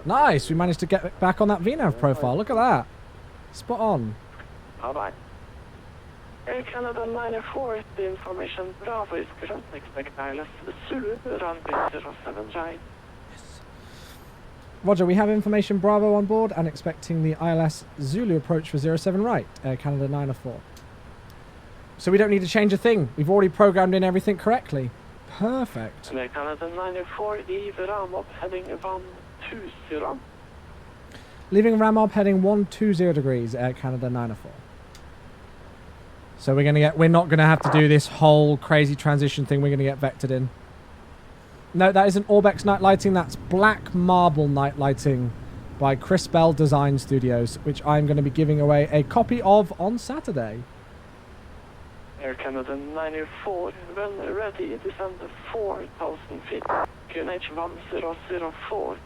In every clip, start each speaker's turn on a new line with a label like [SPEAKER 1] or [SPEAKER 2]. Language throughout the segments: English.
[SPEAKER 1] Nice, we managed to get back on that VNAV profile. Look at that. Spot on.
[SPEAKER 2] Alright. Air Canada 94, the information Bravo is current. Expect ILS Zulu, runway 07 right.
[SPEAKER 1] Roger, we have information Bravo on board and expecting the ILS Zulu approach for 07 right, Air Canada 904. So we don't need to change a thing. We've already programmed in everything correctly. Perfect.
[SPEAKER 2] Air Canada 904, the Ramop heading 120.
[SPEAKER 1] Leaving Ramop heading 120 degrees, Air Canada 904. So we're not gonna have to do this whole crazy transition thing. We're gonna get vectored in. No, that isn't Orbex night lighting. That's Black Marble night lighting by Chris Bell Design Studios, which I'm going to be giving away a copy of on Saturday.
[SPEAKER 2] Air Canada 904, when ready, descend 4,000 feet. QNH 1004.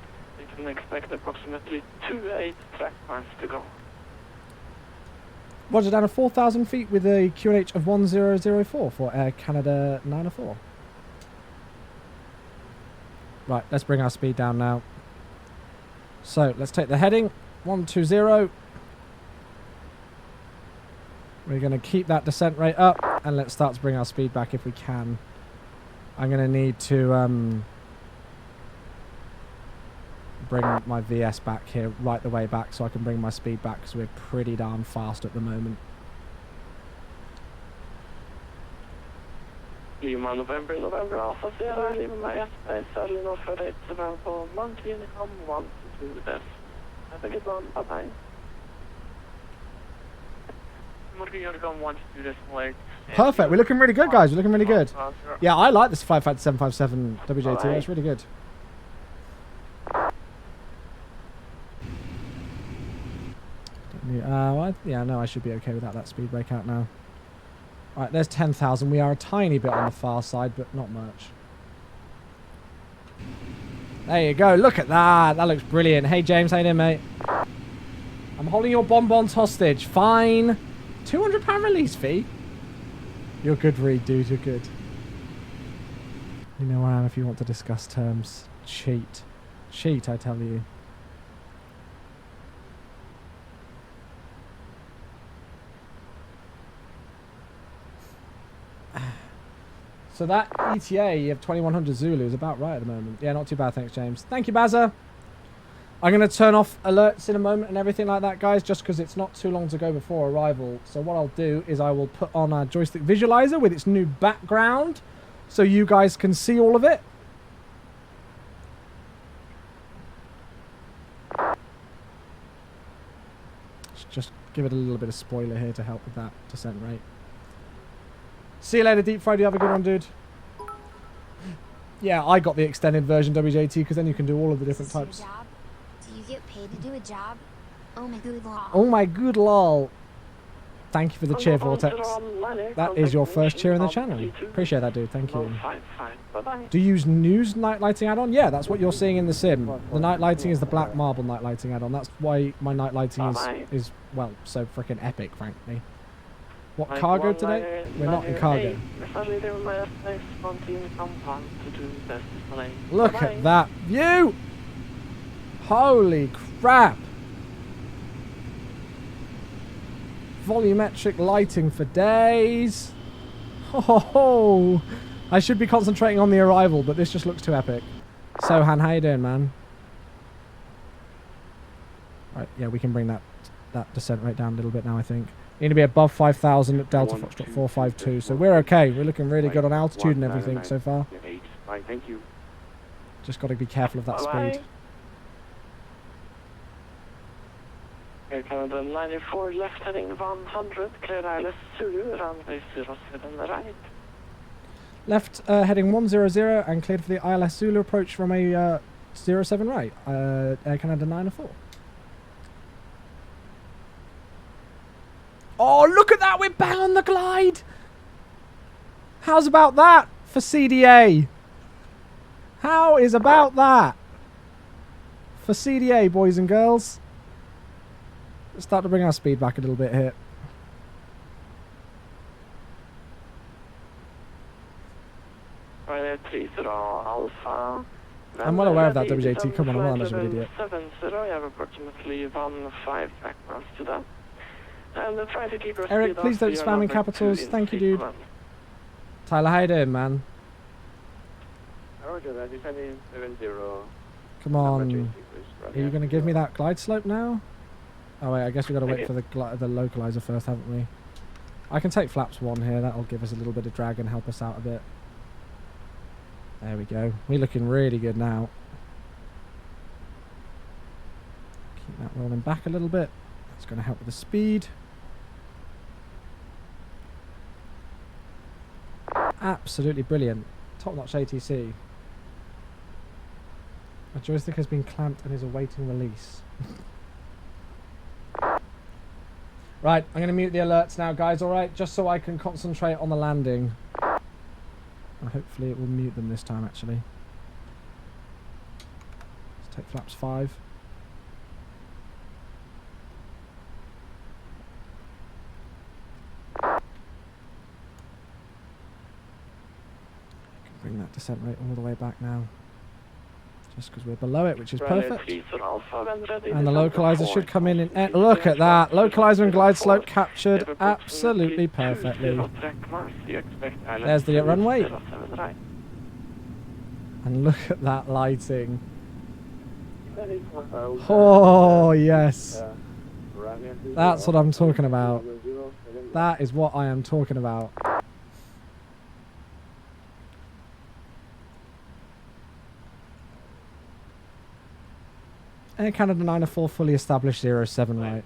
[SPEAKER 2] You can expect approximately 28 track miles to go.
[SPEAKER 1] Roger, down to 4,000 feet with a QNH of 1004 for Air Canada 904. Right, let's bring our speed down now. So, let's take the heading, 120. We're going to keep that descent rate up, and let's start to bring our speed back if we can. I'm going to need to bring my VS back here, right the way back, so I can bring my speed back, because we're pretty darn fast at the moment.
[SPEAKER 2] Lima, November, Alpha Sierra, Lima, Maya, Charlie, North, Frederick, Severo, Monkey, Unicom, 1 to 2 deaths. Have a good one, bye-bye. Monkey, Unicom, 1 to 2 deaths,
[SPEAKER 1] Perfect, we're looking really good, guys, we're looking really good. Yeah, I like this 55757 WJT, it's really good. Yeah, no, I should be okay without that speed break out now. Right, there's 10,000. We are a tiny bit on the far side, but not much. There you go. Look at that. That looks brilliant. Hey, James. How you doing, mate? I'm holding your bonbons hostage. Fine. £200 release fee? You're good, Reed, dude. You're good. You know where I am if you want to discuss terms. Cheat. Cheat, I tell you. So that ETA of 2100 Zulu is about right at the moment. Yeah, not too bad. Thanks, James. Thank you, Bazza. I'm going to turn off alerts in a moment and everything like that, guys, just because it's not too long to go before arrival. So what I'll do is I will put on our joystick visualizer with its new background so you guys can see all of it. Just give it a little bit of spoiler here to help with that descent rate. See you later, Deep Friday. You have a good one, dude. Yeah, I got the extended version WJT because then you can do all of the different types.
[SPEAKER 3] Your job? Do you get paid to do a job? Oh my good lol.
[SPEAKER 1] Oh my good lol. Thank you for the cheer, Vortex. That is your first cheer in the channel. Appreciate that, dude. Thank you. Do you use news night lighting add-on? Yeah, that's what you're seeing in the sim. The night lighting is the Black Marble night lighting add-on. That's why my night lighting is well, so freaking epic, frankly. What, cargo today? We're not in cargo. Look at that view! Holy crap! Volumetric lighting for days. Oh, I should be concentrating on the arrival, but this just looks too epic. Sohan, how you doing, man? Right, yeah, we can bring that descent rate down a little bit now, I think. Need to be above 5,000 at Delta Foxtrot 452, so we're okay. We're looking really good on altitude and everything so far.
[SPEAKER 2] Thank you.
[SPEAKER 1] Just got to be careful of that speed.
[SPEAKER 2] Air Canada 94, left heading 100, clear ILS Zulu, runway 07 right.
[SPEAKER 1] Left heading 100 and cleared for the ILS Zulu approach from a 07 right, Air Canada 904. Oh, look at that! We're bang on the glide! How's about that for CDA? How is about that for CDA, boys and girls? Let's start to bring our speed back a little bit here.
[SPEAKER 2] Ryanair 30 Alpha.
[SPEAKER 1] I'm well aware of that, WJT. Come on, I'm not much of an idiot.
[SPEAKER 2] 70, you have approximately 1.5 track miles to that. And try to keep your
[SPEAKER 1] Eric,
[SPEAKER 2] speed
[SPEAKER 1] please
[SPEAKER 2] up
[SPEAKER 1] don't
[SPEAKER 2] to your
[SPEAKER 1] spam in
[SPEAKER 2] number
[SPEAKER 1] capitals.
[SPEAKER 2] 2 in
[SPEAKER 1] Thank you, dude.
[SPEAKER 2] sequence.
[SPEAKER 1] Tyler, how you doing, man?
[SPEAKER 4] Roger that, descending 70.
[SPEAKER 1] Come on. Are you going to give me that glide slope now? Oh, wait, I guess we've got to wait for the localizer first, haven't we? I can take flaps 1 here. That'll give us a little bit of drag and help us out a bit. There we go. We're looking really good now. Keep that rolling back a little bit. That's going to help with the speed. Absolutely brilliant. Top-notch ATC. A joystick has been clamped and is awaiting release. Right, I'm going to mute the alerts now, guys, alright? Just so I can concentrate on the landing. And hopefully it will mute them this time, actually. Let's take flaps 5. Bring that descent rate all the way back now. Just because we're below it, which is perfect. And the localizer should come in and look at that. Localizer and glide slope captured absolutely perfectly. There's the runway. And look at that lighting. Oh, yes. That's what I'm talking about. That is what I am talking about. Air Canada 904 fully established 07, right?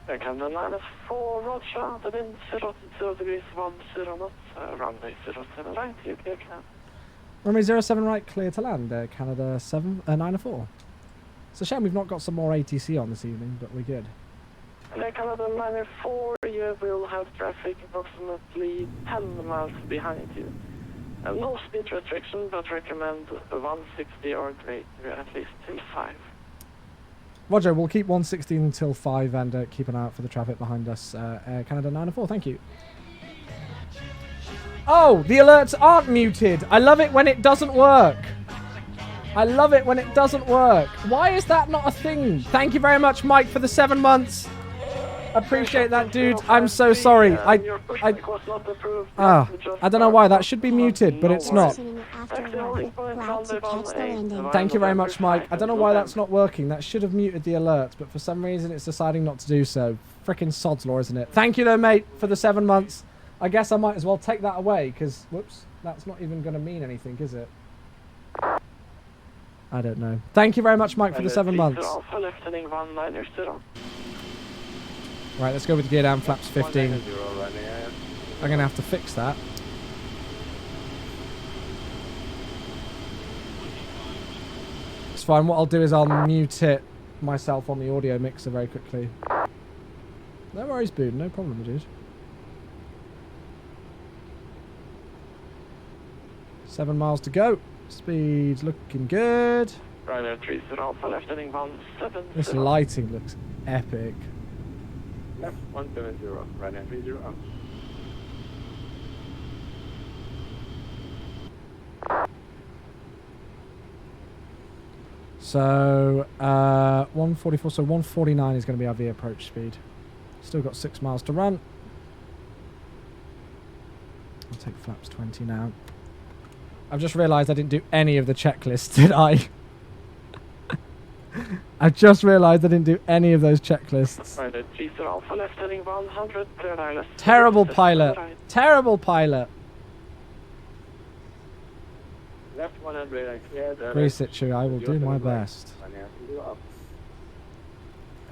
[SPEAKER 2] Air Canada 904, roger, the wind 0 degrees 10 knots, runway 07 right, you clear cab.
[SPEAKER 1] Runway 07 right, clear to land, Air Canada 904. It's a shame we've not got some more ATC on this evening, but we're good.
[SPEAKER 2] Air Canada 904, you will have traffic approximately 10 miles behind you. No speed restriction, but recommend 160 or greater, at least till 5.
[SPEAKER 1] Roger, we'll keep 160 until 5 and keep an eye out for the traffic behind us. Air Canada 904, thank you. Oh, the alerts aren't muted. I love it when it doesn't work. I love it when it doesn't work. Why is that not a thing? Thank you very much, Mike, for the 7 months. Appreciate that, dude. I'm so sorry. I don't know why. That should be muted, but it's not. Thank you very much, Mike. I don't know why that's not working. That should have muted the alerts, but for some reason it's deciding not to do so. Frickin' sod's law, isn't it? Thank you, though, mate, for the 7 months. I guess I might as well take that away, because, whoops, that's not even going to mean anything, is it? I don't know. Thank you very much, Mike, for the 7 months. Right, let's go with gear down, flaps 15. I'm going to have to fix that. It's fine. What I'll do is I'll mute it myself on the audio mixer very quickly. No worries, Boone. No problem, dude. 7 miles to go. Speed's looking good. This lighting looks epic.
[SPEAKER 4] Left 170, Ryanair 30 up.
[SPEAKER 1] So, 144, so 149 is going to be our V approach speed. Still got 6 miles to run. I'll take flaps 20 now. I've just realised I didn't do any of the checklists, did I? I just realised I didn't do any of those checklists. Terrible pilot. Terrible pilot.
[SPEAKER 4] Left 100 and cleared.
[SPEAKER 1] Resitu, I will do my best.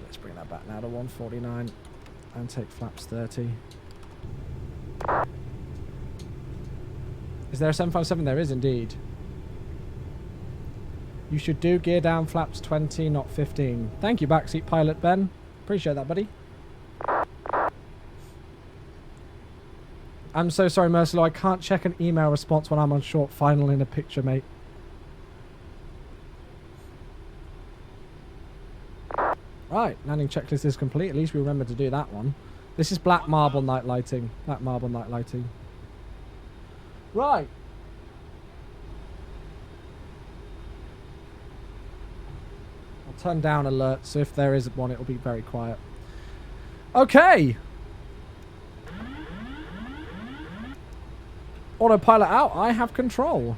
[SPEAKER 1] Let's bring that back now to 149 and take flaps 30. Is there a 757? There is indeed. You should do gear down flaps 20, not 15. Thank you, backseat pilot Ben. Appreciate that, buddy. I'm so sorry, Mercilo. I can't check an email response when I'm on short final in a picture, mate. Right, landing checklist is complete. At least we remember to do that one. This is black marble night lighting. Black marble night lighting. Right. I'll turn down alerts, so if there is one, it'll be very quiet. Okay. Autopilot out. I have control.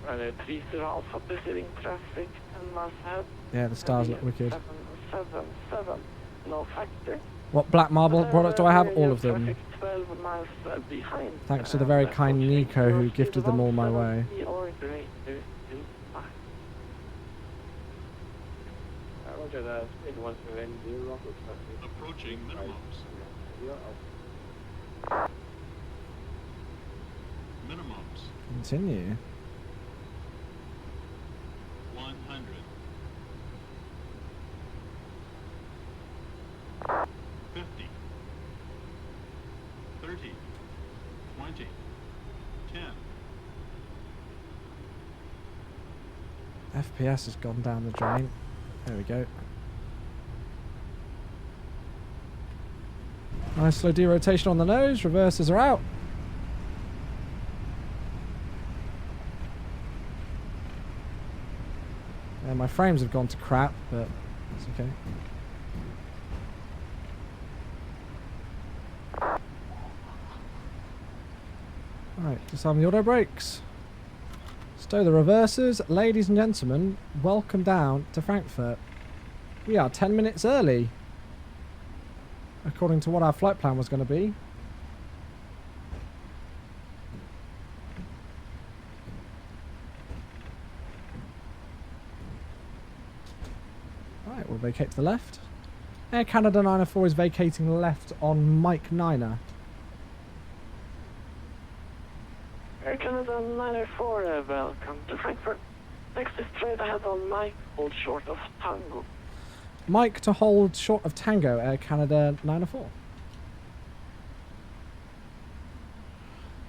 [SPEAKER 2] Runway 30 Alpha, proceeding traffic, 10 miles ahead.
[SPEAKER 1] Yeah, the stars look wicked.
[SPEAKER 2] 777, no factor.
[SPEAKER 1] What black marble products do I have? All of them.
[SPEAKER 2] Traffic 12 miles behind.
[SPEAKER 1] Thanks to the very kind Nico who gifted them all my way.
[SPEAKER 4] Roger that. Speed 170.
[SPEAKER 5] Approaching minimums. Minimums.
[SPEAKER 1] Continue.
[SPEAKER 5] 100. 50. 30. 20. 10.
[SPEAKER 1] FPS has gone down the drain. There we go. Nice slow derotation on the nose. Reverses are out. And my frames have gone to crap, but that's okay. Alright, disarm the auto brakes. Stow the reversers. Ladies and gentlemen, welcome down to Frankfurt. We are 10 minutes early, according to what our flight plan was going to be. Right, we'll vacate to the left. Air Canada 904 is vacating left on Mike 9er.
[SPEAKER 2] Air Canada 904, welcome to Frankfurt. Next is straight ahead on Mike, hold short of Tango.
[SPEAKER 1] Mike to hold short of Tango, Air Canada 904.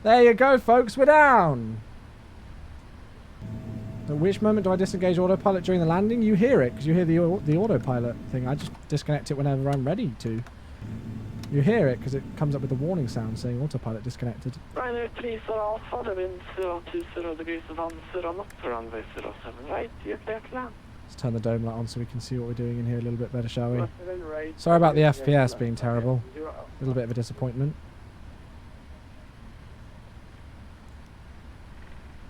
[SPEAKER 1] There you go, folks, we're down. At which moment do I disengage autopilot during the landing? You hear it, because you hear the autopilot thing. I just disconnect it whenever I'm ready to. You hear it, because it comes up with the warning sound saying autopilot disconnected.
[SPEAKER 2] Ryanair 3 Alpha, the wind 020 degrees 10 knots, runway 07 right, you're clear to land.
[SPEAKER 1] Let's turn the dome light on so we can see what we're doing in here a little bit better, shall we? Sorry about the FPS being terrible. A little bit of a disappointment.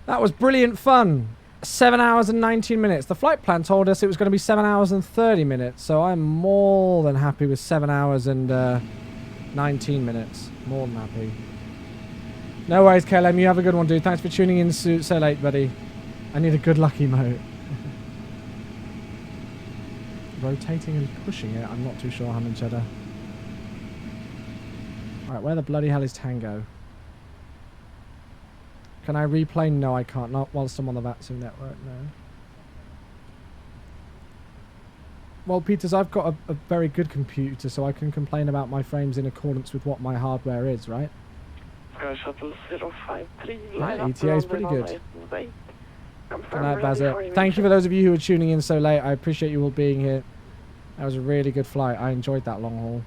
[SPEAKER 1] That was brilliant fun. 7 hours and 19 minutes. The flight plan told us it was going to be 7 hours and 30 minutes, so I'm more than happy with 7 hours and 19 minutes. More than happy. No worries, KLM. You have a good one, dude. Thanks for tuning in so late, buddy. I need a good luck emote. Rotating and pushing it. I'm not too sure, ham and cheddar. Alright, where the bloody hell is Tango? Can I replay? No, I can't. Not whilst I'm on the VATSU network, no. Well, Peters, I've got a very good computer, so I can complain about my frames in accordance with what my hardware is, right?
[SPEAKER 2] Sky Shuttle 053,
[SPEAKER 1] Yeah, ETA is pretty good. Good night, Bazza. Thank you for those of you who are tuning in so late. I appreciate you all being here. That was a really good flight. I enjoyed that long haul.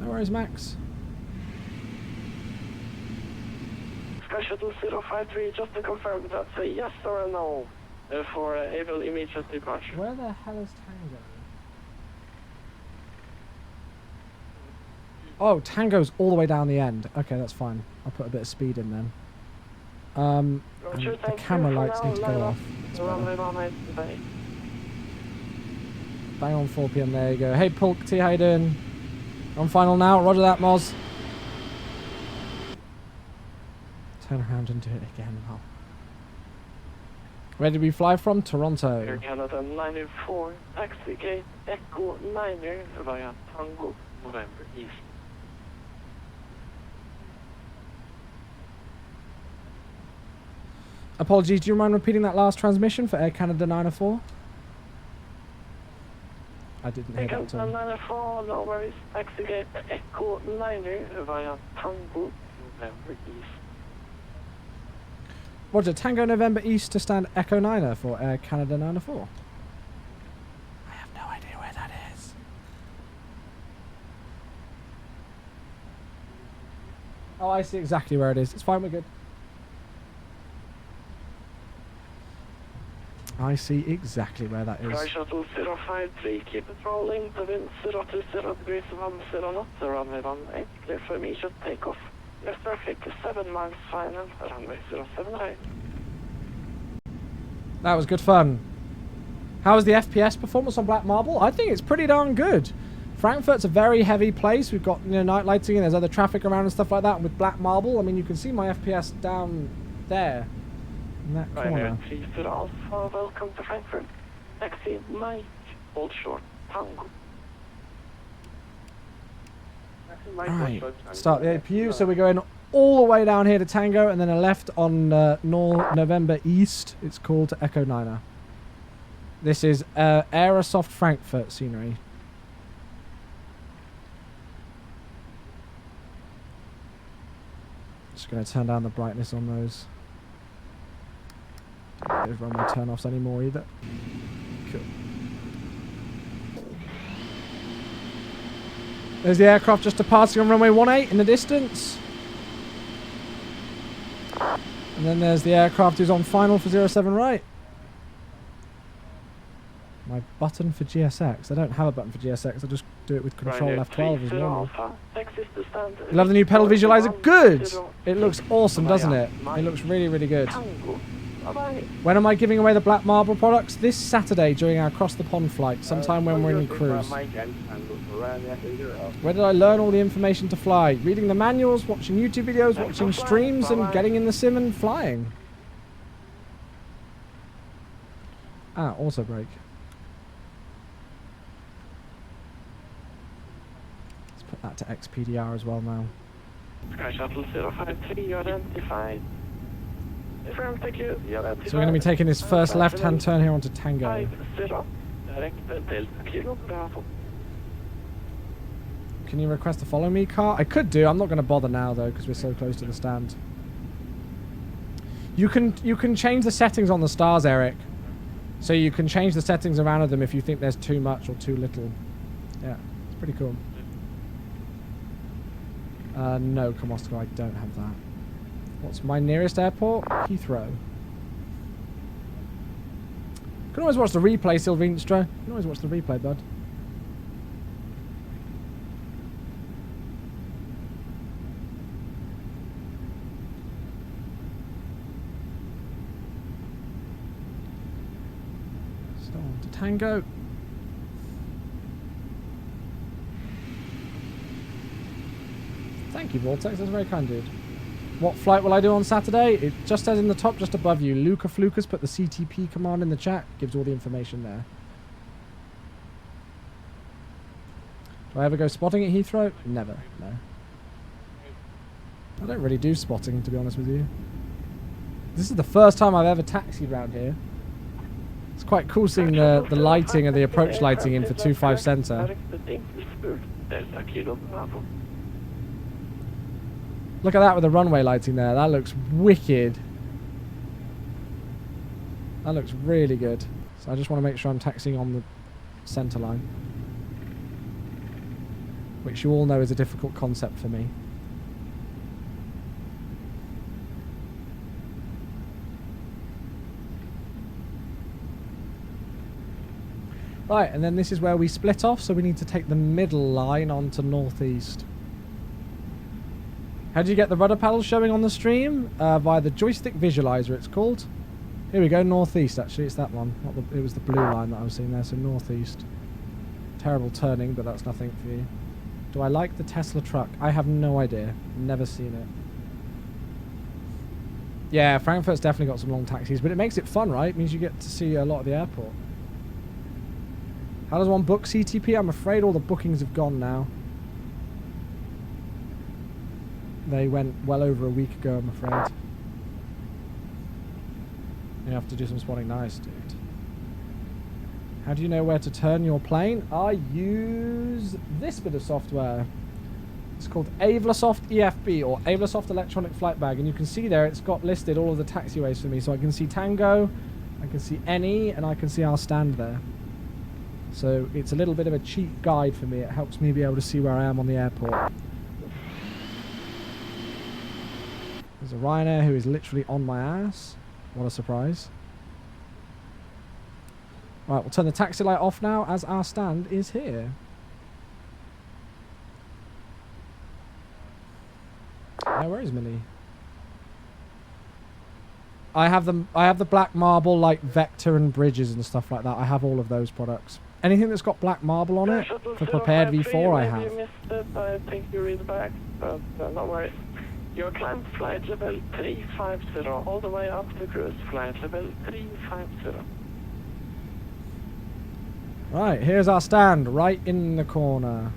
[SPEAKER 1] No worries, Max.
[SPEAKER 2] Sky Shuttle 053, just to confirm that's a yes or a no for able immediate departure.
[SPEAKER 1] Where the hell is Tango? Oh, Tango's all the way down the end. Okay, that's fine. I'll put a bit of speed in then. And the camera lights need to go off. That's better. Bang on 4 PM, there you go. Hey, Pulk T, how you doing? On final now, roger that, Moz. Turn around and do it again, well. Where did we fly from? Toronto.
[SPEAKER 2] Air Canada 904, taxi gate Echo 9er via Tango, November East.
[SPEAKER 1] Apologies, do you mind repeating that last transmission for Air Canada 904? I didn't hear that at all.
[SPEAKER 2] 94, no worries. Taxi gate Echo 9 via Tango, November East.
[SPEAKER 1] Roger, Tango November East to stand Echo 9er for Air Canada 904. I have no idea where that is. Oh, I see exactly where it is. It's fine, we're good. I see exactly where that is.
[SPEAKER 2] Sky Shuttle 053, keep it rolling. The wind 020 degrees 10 knots, runway 18, clear for immediate takeoff. Left traffic 7 miles final, runway 07 right.
[SPEAKER 1] That was good fun. How was the FPS performance on Black Marble? I think it's pretty darn good. Frankfurt's a very heavy place. We've got, you know, night lighting and there's other traffic around and stuff like that. And with Black Marble, I mean, you can see my FPS down there. In that corner.
[SPEAKER 2] 3 Alpha, welcome to Frankfurt. Taxi Mike, hold short, Tango.
[SPEAKER 1] Right, start the APU. So we're going all the way down here to Tango and then a left on November East. It's called to Echo 9er. This is Aerosoft Frankfurt scenery. Just going to turn down the brightness on those. Don't run my turn-offs anymore either. Cool. There's the aircraft just departing on runway 18 in the distance. And then there's the aircraft who's on final for 07 right. My button for GSX. I don't have a button for GSX. I just do it with Control F12 as normal. You love the new pedal visualizer? Good! It looks awesome, doesn't it? It looks really, really good. When am I giving away the Black Marble products? This Saturday during our Across the Pond flight, sometime when we're in cruise. Where did I learn all the information to fly? Reading the manuals, watching YouTube videos, watching streams, and getting in the sim and flying. Ah, auto brake. Let's put that to XPDR as well now.
[SPEAKER 2] Sky Shuttle 053, identified.
[SPEAKER 1] So we're going to be taking this first left-hand turn here onto Tango. Can you request a follow me car? I could do. I'm not going to bother now though because we're so close to the stand. You can change the settings on the stars, Eric. So you can change the settings around them if you think there's too much or too little. Yeah, it's pretty cool. No, Komostko, I don't have that. What's my nearest airport? Heathrow. Can always watch the replay, Sylvenstra. You can always watch the replay, bud. Still on to Tango. Thank you, Vortex. That's very kind, dude. What flight will I do on Saturday? It just says in the top, just above you. Luca Flukas put the CTP command in the chat. Gives all the information there. Do I ever go spotting at Heathrow? Never, no. I don't really do spotting, to be honest with you. This is the first time I've ever taxied around here. It's quite cool seeing the lighting and the approach lighting in for 25 Centre. Look at that with the runway lighting there. That looks wicked. That looks really good. So I just want to make sure I'm taxiing on the centre line. Which you all know is a difficult concept for me. Right, and then this is where we split off, so we need to take the middle line onto northeast. How do you get the rudder paddles showing on the stream? Via the joystick visualizer, it's called. Here we go, northeast, actually. It's that one. It was the blue line that I was seeing there, so northeast. Terrible turning, but that's nothing for you. Do I like the Tesla truck? I have no idea. Never seen it. Yeah, Frankfurt's definitely got some long taxis, but it makes it fun, right? It means you get to see a lot of the airport. How does one book CTP? I'm afraid all the bookings have gone now. They went well over a week ago, I'm afraid. You have to do some spotting. Nice, dude. How do you know where to turn your plane? I use this bit of software. It's called Avlasoft EFB, or Avlasoft Electronic Flight Bag, and you can see there it's got listed all of the taxiways for me. So I can see Tango, I can see Any, and I can see our stand there. So it's a little bit of a cheap guide for me. It helps me be able to see where I am on the airport. There's a Ryanair who is literally on my ass. What a surprise. Right, we'll turn the taxi light off now as our stand is here. Now, where is Millie? I have the black marble, like Vector and Bridges and stuff like that. I have all of those products. Anything that's got black marble on it for prepared V4 I have.
[SPEAKER 2] You missed it, I think you read back, but no worries. Your climb flight level 350 all the way up to cruise flight level 350.
[SPEAKER 1] Right, here's our stand, right in the corner.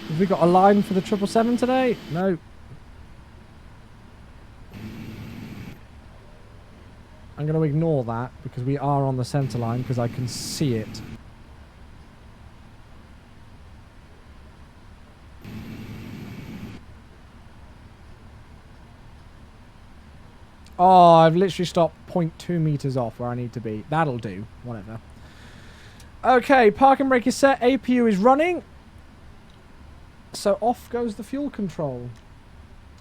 [SPEAKER 1] Have we got a line for the 777 today? No. I'm going to ignore that because we are on the centre line because I can see it. Oh, I've literally stopped 0.2 meters off where I need to be. That'll do. Whatever. Okay, parking brake is set. APU is running. So off goes the fuel control.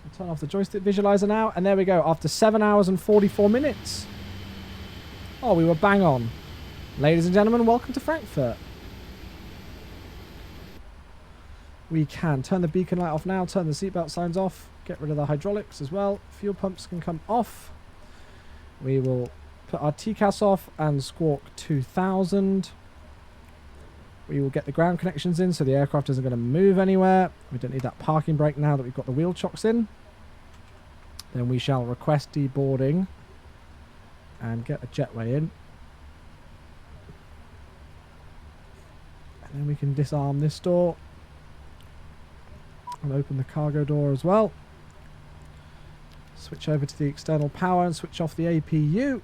[SPEAKER 1] I'll turn off the joystick visualizer now. And there we go. After 7 hours and 44 minutes. Oh, we were bang on. Ladies and gentlemen, welcome to Frankfurt. We can turn the beacon light off now. Turn the seatbelt signs off. Get rid of the hydraulics as well. Fuel pumps can come off. We will put our TCAS off and squawk 2000. We will get the ground connections in so the aircraft isn't going to move anywhere. We don't need that parking brake now that we've got the wheel chocks in. Then we shall request deboarding and get a jetway in. And then we can disarm this door and open the cargo door as well. Switch over to the external power and switch off the APU.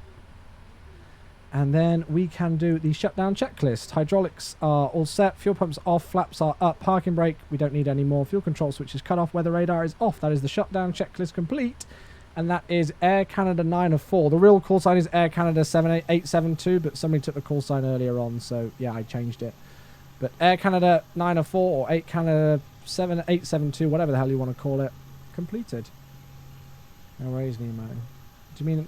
[SPEAKER 1] And then we can do the shutdown checklist. Hydraulics are all set. Fuel pumps off. Flaps are up. Parking brake, we don't need any more. Fuel control switch is cut off. Weather radar is off. That is the shutdown checklist complete. And that is Air Canada 904. The real call sign is Air Canada 872, but somebody took the call sign earlier on, so yeah, I changed it. But Air Canada 904 or 8 Canada 872, whatever the hell you want to call it, completed. No worries, Nemo. Do you mean